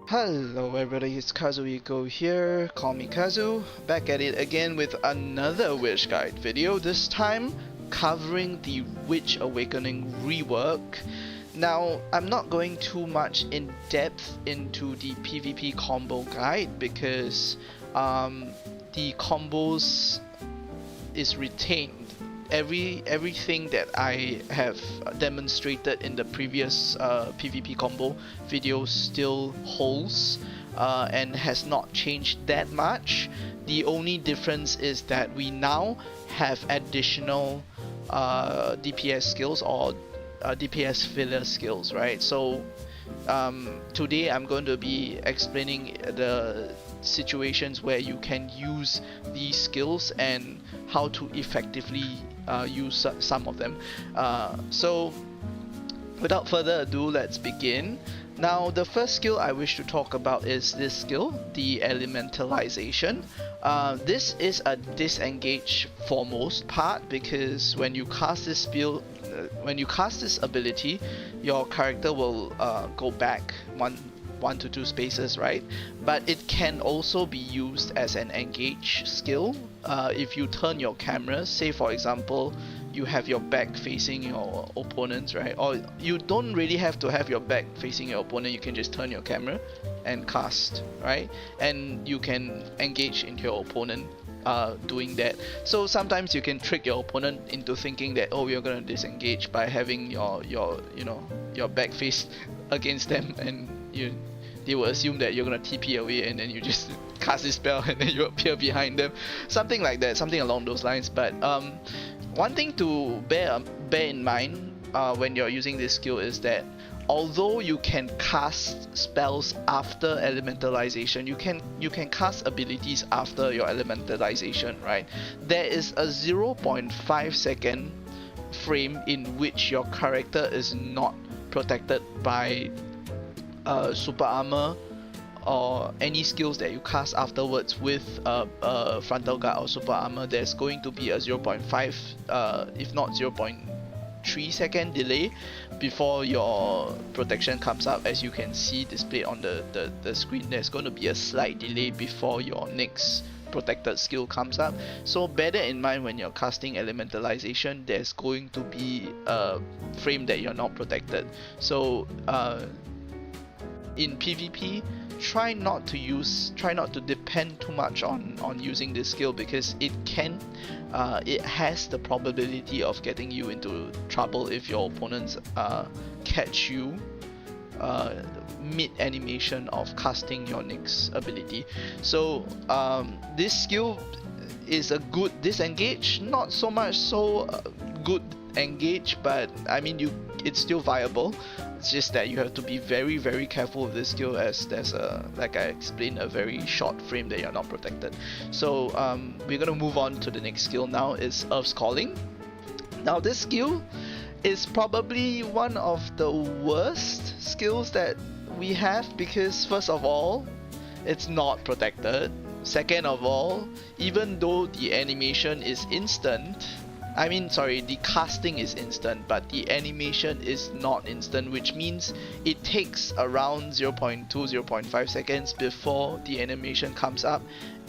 Hello everybody, it's Kazuhiko here, call me Kazu, back at it again with another Witch Guide video, this time covering the Witch Awakening Rework. Now, I'm not going too much in depth into the PvP combo guide because the combos is retained. Everything that I have demonstrated in the previous PvP combo video still holds and has not changed that much. The only difference is that we now have additional DPS skills or DPS filler skills, right? So today I'm going to be explaining the situations where you can use these skills and how to effectively use some of them. So without further ado, let's begin. Now, the first skill I wish to talk about is this skill, the Elementalization. This is a disengage for most part because when you cast this ability, your character will go back one to two spaces, right? But it can also be used as an engage skill. If you turn your camera, say for example you have your back facing your opponents, right? Or you don't really have to have your back facing your opponent, you can just turn your camera and cast, right? And you can engage into your opponent doing that. So sometimes you can trick your opponent into thinking that, oh, you're gonna disengage by having your back face against them, and they will assume that you're gonna TP away and then you just cast this spell and then you appear behind them, something like that, something along those lines. But one thing to bear in mind when you're using this skill is that although you can cast spells after Elementalization, you can cast abilities after your Elementalization, right? There is a 0.5 second frame in which your character is not protected by super armor or any skills that you cast afterwards with frontal guard or super armor. There's going to be a 0.5 if not 0.3 second delay before your protection comes up. As you can see displayed on the screen, there's going to be a slight delay before your next protected skill comes up. So bear that in mind when you're casting Elementalization, there's going to be a frame that you're not protected. So in PvP, try not to depend too much on using this skill because it has the probability of getting you into trouble if your opponents catch you mid animation of casting your next ability. So this skill is a good disengage, not so much good engage, but I mean it's still viable. It's just that you have to be very, very careful with this skill, as there's like I explained, a very short frame that you're not protected. So we're gonna move on to the next skill now. Is Earth's Calling. Now this skill is probably one of the worst skills that we have because first of all, it's not protected. Second of all, even though the animation is instant, the casting is instant, but the animation is not instant, which means it takes around 0.2, 0.5 seconds before the animation comes up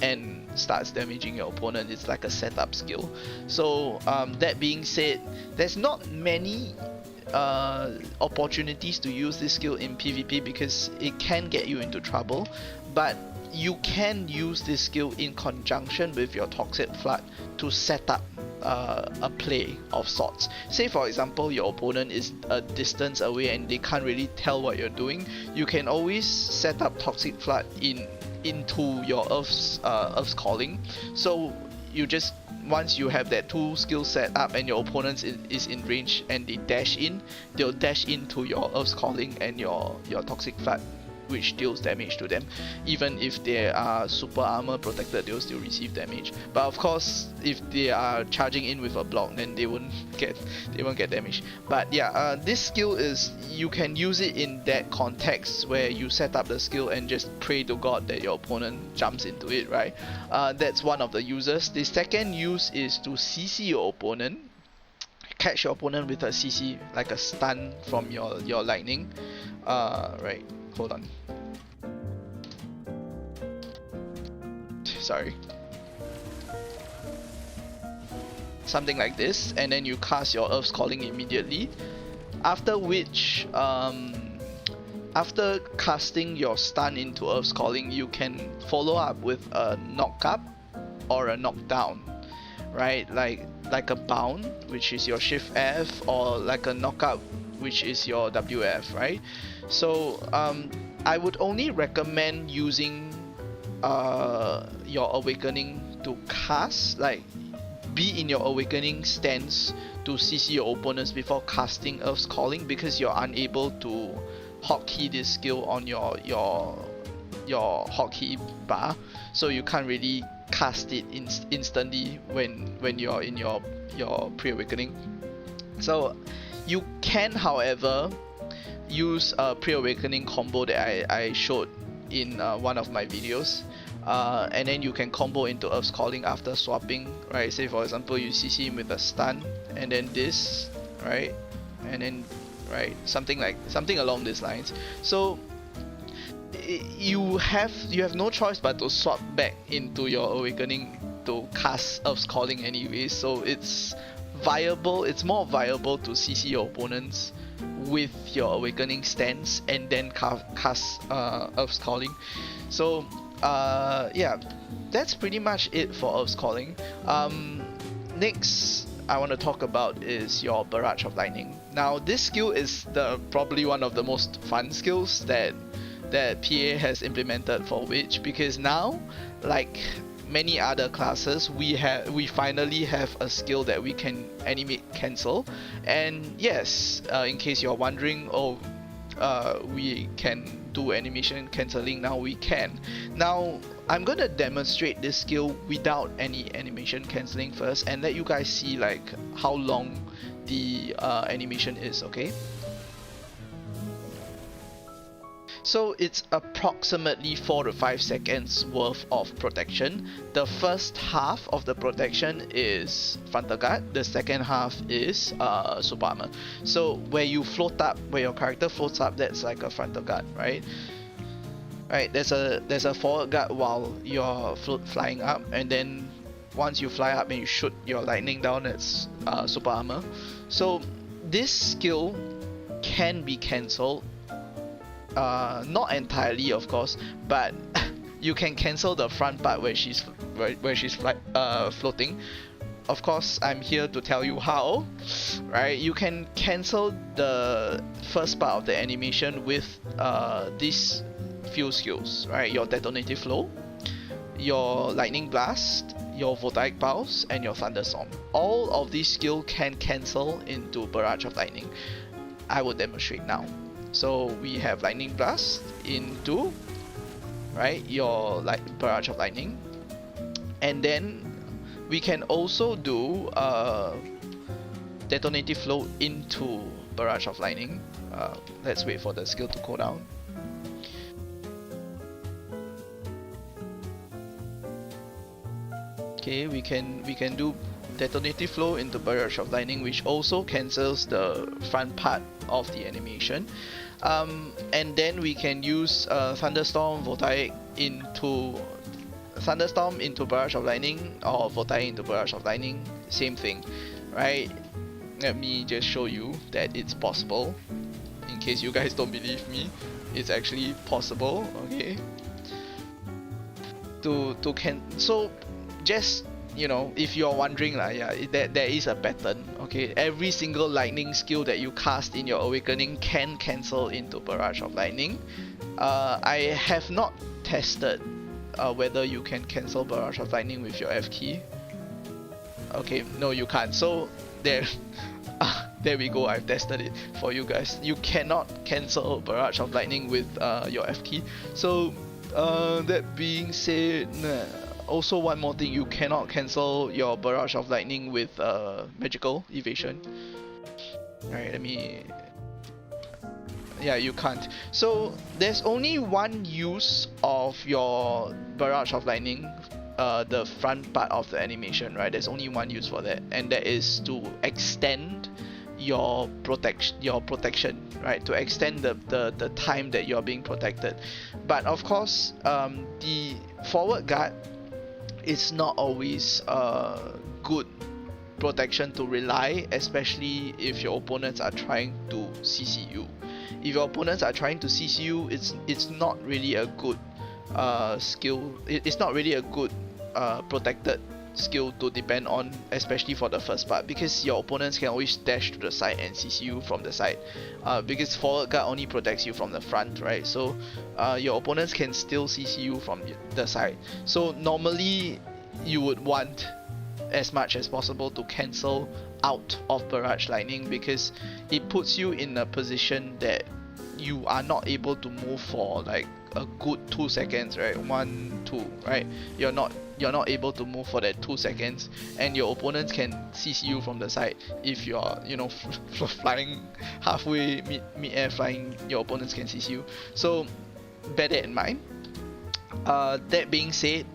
and starts damaging your opponent. It's like a setup skill. So that being said, there's not many opportunities to use this skill in PvP because it can get you into trouble, but you can use this skill in conjunction with your Toxic Flood to set up a play of sorts. Say for example your opponent is a distance away and they can't really tell what you're doing, you can always set up Toxic Flood into your Earth's Calling. So you just, once you have that two skill set up and your opponent is in range and they dash in, they'll dash into your Earth's Calling and your Toxic Flood, which deals damage to them. Even if they are super armor protected, they'll still receive damage. But of course, if they are charging in with a block, then they won't get damage. But yeah, this skill is, you can use it in that context where you set up the skill and just pray to God that your opponent jumps into it, right? That's one of the uses. The second use is to CC your opponent. Catch your opponent with a CC, like a stun from your lightning. Right. Hold on. sorry. Something like this, and then you cast your Earth's Calling immediately. After which, after casting your stun into Earth's Calling, you can follow up with a knock up or a knockdown, right? Like a bound, which is your Shift F, or like a knockup, which is your WF, right? So I would only recommend using your Awakening to cast, like be in your Awakening stance to CC your opponents before casting Earth's Calling, because you're unable to hotkey this skill on your hotkey bar, so you can't really cast it instantly when you're in your pre-awakening. So you can, however, use a pre-awakening combo that I showed in one of my videos, and then you can combo into Earth's Calling after swapping, right? Say for example you CC him with a stun and then this, right? And then right, something along these lines. So you have no choice but to swap back into your Awakening to cast Earth's Calling anyway. So it's viable. It's more viable to CC your opponents with your Awakening stance and then cast Earth's Calling. So yeah, that's pretty much it for Earth's Calling. Next I want to talk about is your Barrage of Lightning. Now this skill is probably one of the most fun skills that PA has implemented for Witch, because now, like many other classes, we finally have a skill that we can animate cancel. And yes, in case you're wondering, we can do animation cancelling now. We can. Now I'm gonna demonstrate this skill without any animation cancelling first, and let you guys see like how long the animation is, okay? So it's approximately 4 to 5 seconds worth of protection. The first half of the protection is frontal guard, the second half is super armor. So where you float up, where your character floats up, that's like a frontal guard, right? Right, there's a forward guard while you're flying up, and then once you fly up and you shoot your lightning down, it's super armor. So this skill can be cancelled. Not entirely, of course, but you can cancel the front part where she's floating. Of course, I'm here to tell you how, right? You can cancel the first part of the animation with these few skills, right? Your Detonative Flow, your Lightning Blast, your Voltaic Pulse, and your Thunderstorm. All of these skills can cancel into Barrage of Lightning. I will demonstrate now. So we have Lightning Blast into, right, your Barrage of Lightning, and then we can also do Detonative Flow into Barrage of Lightning. Let's wait for the skill to cool down. Okay, we can do Detonative Flow into Barrage of Lightning, which also cancels the front part of the animation. And then we can use Thunderstorm, Voltaic into Barrage of Lightning, or Voltaic into Barrage of Lightning, same thing, right? Let me just show you that it's possible. In case you guys don't believe me, it's actually possible, okay? So just, you know, if you're wondering, yeah, there is a pattern, okay? Every single lightning skill that you cast in your Awakening can cancel into Barrage of Lightning. I have not tested whether you can cancel Barrage of Lightning with your F key. Okay, no, you can't. So there we go, I've tested it for you guys. You cannot cancel Barrage of Lightning with your F key. So that being said, also one more thing, you cannot cancel your Barrage of Lightning with Magical Evasion. Alright, yeah, you can't. So there's only one use of your Barrage of Lightning, the front part of the animation, right? There's only one use for that, and that is to extend your protection, right? To extend the time that you're being protected. But of course, the forward guard it's not always good protection to rely, especially if your opponents are trying to CC you. If your opponents are trying to CC you, it's not really a good skill. It's not really a good protected skill to depend on, especially for the first part, because your opponents can always dash to the side and CC you from the side, because forward guard only protects you from the front, right? So your opponents can still CC you from the side. So normally you would want as much as possible to cancel out of Barrage Lightning, because it puts you in a position that you are not able to move for like a good 2 seconds, right? 1, 2, right? You're not able to move for that 2 seconds, and your opponents can CC you from the side. If you're, you know, flying halfway mid-air flying, your opponents can CC you. So bear that in mind. That being said,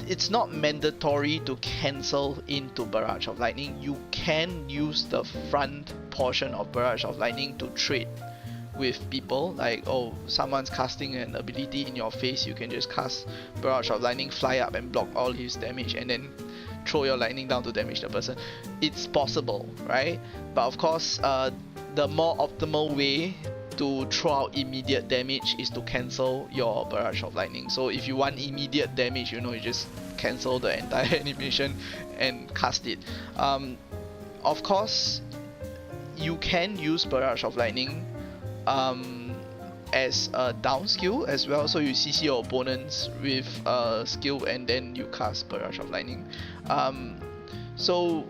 it's not mandatory to cancel into Barrage of Lightning. You can use the front portion of Barrage of Lightning to trade with people. Like, oh, someone's casting an ability in your face, you can just cast Barrage of Lightning, fly up and block all his damage, and then throw your lightning down to damage the person. It's possible, right? But of course, the more optimal way to throw out immediate damage is to cancel your Barrage of Lightning. So if you want immediate damage, you know, you just cancel the entire animation and cast it. Of course, you can use Barrage of Lightning as a down skill as well, so you CC your opponents with skill and then you cast Barrage of Lightning. So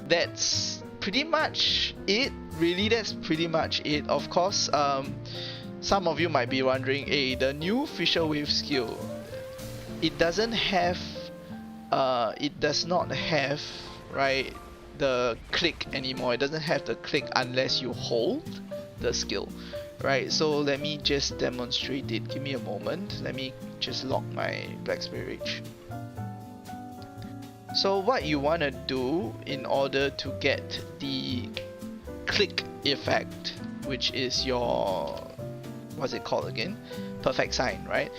that's pretty much it. Really, that's pretty much it. Of course, some of you might be wondering, hey, the new Fissure Wave skill, it does not have, right, the click anymore. It doesn't have the click unless you hold the skill, right? So let me just demonstrate it. Give me a moment. Let me just lock my Black Spirit Rage. So what you want to do in order to get the click effect, which is your, what's it called again? Perfect sign, right?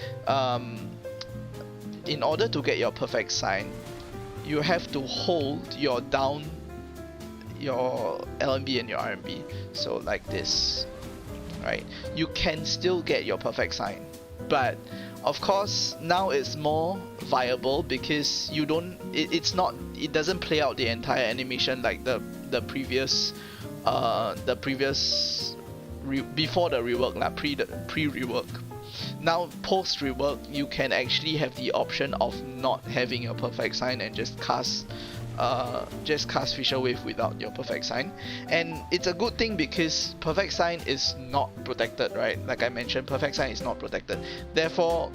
In order to get your perfect sign, you have to hold your down, your LMB and your RMB. So like this, right? You can still get your perfect sign, but of course now it's more viable because you don't, it doesn't play out the entire animation like the previous before the rework, like pre-rework. Now post rework, you can actually have the option of not having a perfect sign and just cast Fissure Wave without your perfect sign. And it's a good thing because perfect sign is not protected, right? Like I mentioned, perfect sign is not protected. Therefore,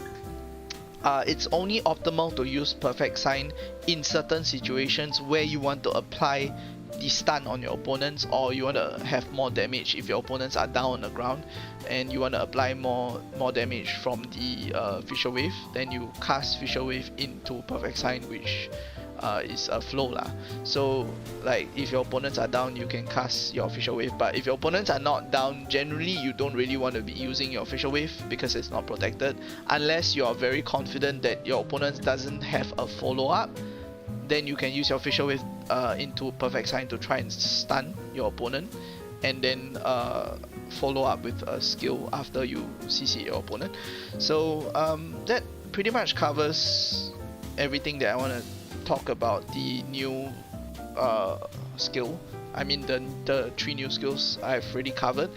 it's only optimal to use perfect sign in certain situations where you want to apply the stun on your opponents, or you want to have more damage if your opponents are down on the ground and you want to apply more damage from the Fissure Wave. Then you cast Fissure Wave into perfect sign, which is a flow lah. So like if your opponents are down, you can cast your Fissure Wave, but if your opponents are not down, generally you don't really want to be using your Fissure Wave because it's not protected, unless you are very confident that your opponent doesn't have a follow-up. Then you can use your Fissure Wave into perfect sign to try and stun your opponent, and then follow up with a skill after you CC your opponent. So that pretty much covers everything that I want to talk about the new skill. I mean the 3 new skills I've already covered.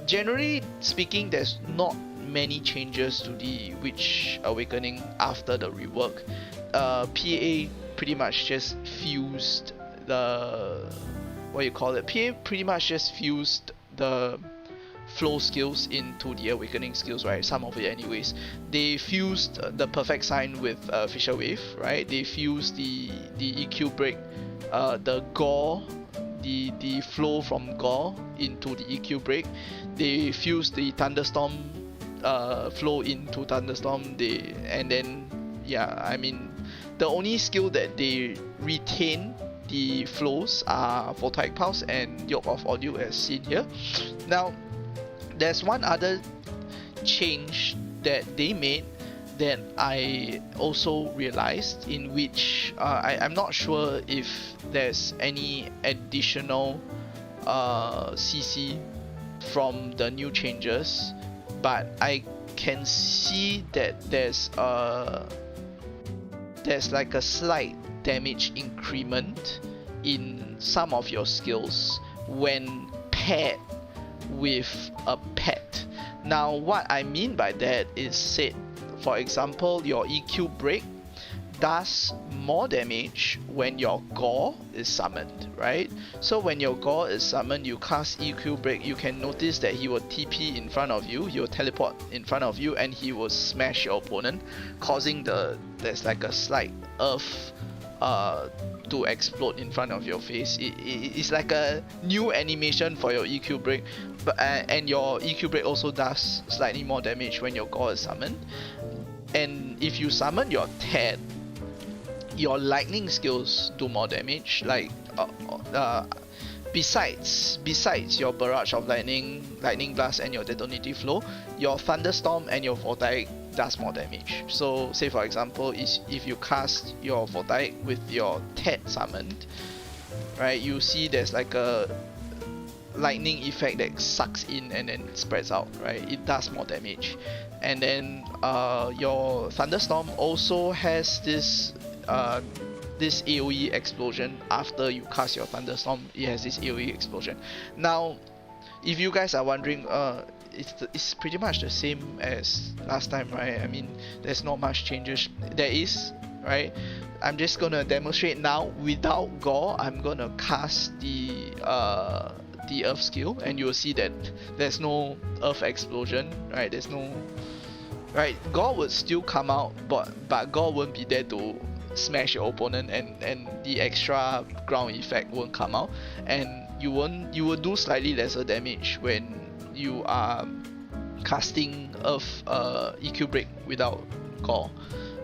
Generally speaking, there's not many changes to the Witch Awakening after the rework. PA pretty much just fused the, what you call it, PA pretty much just fused the flow skills into the Awakening skills, right? Some of it anyways. They fused the perfect sign with Fissure Wave, right? They fused the EQ break, the gore, the flow from gore into the EQ break. They fused the thunderstorm flow into thunderstorm. And then yeah, I mean the only skill that they retain the flows are Voltaic Pulse and Yoke of Audio as seen here. Now there's one other change that they made that I also realized, in which I'm not sure if there's any additional CC from the new changes, but I can see that there's like a slight damage increment in some of your skills when paired with a pet. Now what I mean by that is, say for example, your EQ break does more damage when your gore is summoned, right? So when your gore is summoned, you cast EQ break, you can notice that he will TP in front of you, he will teleport in front of you, and he will smash your opponent, causing there's like a slight earth to explode in front of your face. It's like a new animation for your EQ break, but and your EQ break also does slightly more damage when your gore is summoned. And if you summon your Ted, your lightning skills do more damage. Like besides your Barrage of Lightning, Lightning Blast, and your Detonative Flow, your Thunderstorm and your Voltaic does more damage. So say for example, if you cast your Voltaic with your Ted summoned, right, you see there's like a lightning effect that sucks in and then spreads out, right? It does more damage. And then your Thunderstorm also has this AoE explosion. After you cast your Thunderstorm, it has this AoE explosion. Now, if you guys are wondering, it's pretty much the same as last time, right? I mean, there's not much changes. There is, right? I'm just gonna demonstrate now without gore. I'm gonna cast the Earth skill, and you'll see that there's no Earth explosion, right? There's no, right? Gore would still come out, but gore won't be there to smash your opponent, and the extra ground effect won't come out, and you will do slightly lesser damage when you are casting Earth EQ break without gore.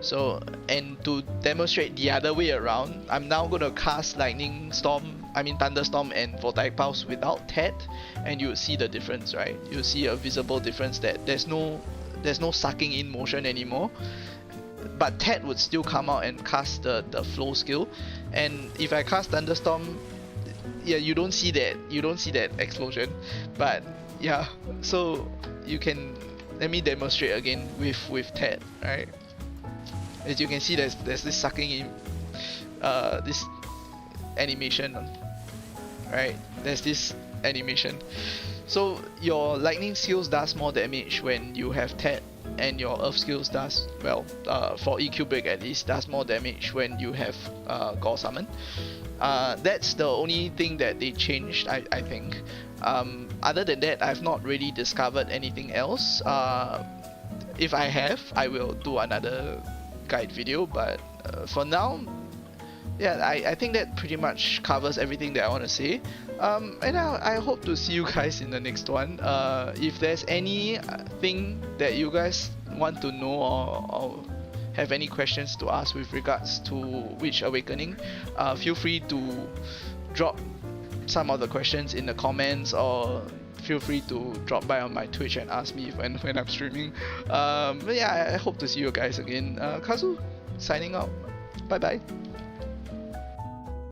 So, and to demonstrate the other way around, I'm now gonna cast Thunderstorm and Voltaic Pulse without Ted, and you'll see the difference, right? You'll see a visible difference that there's no sucking in motion anymore. But Ted would still come out and cast the flow skill, and if I cast Thunderstorm, yeah, you don't see that explosion. But yeah, so you can, let me demonstrate again with Ted, right? As you can see, there's this sucking in, this animation, right? There's this animation. So your lightning skills does more damage when you have Ted, and your Earth skills does, well, for EQ break at least, does more damage when you have Gore Summon. That's the only thing that they changed, I think. Other than that, I've not really discovered anything else. If I have, I will do another guide video, but for now, yeah, I think that pretty much covers everything that I want to say. And I hope to see you guys in the next one. If there's anything that you guys want to know, or have any questions to ask with regards to Witch Awakening, feel free to drop some of the questions in the comments, or feel free to drop by on my Twitch and ask me when I'm streaming. But yeah, I hope to see you guys again. Kazu, signing out. Bye bye.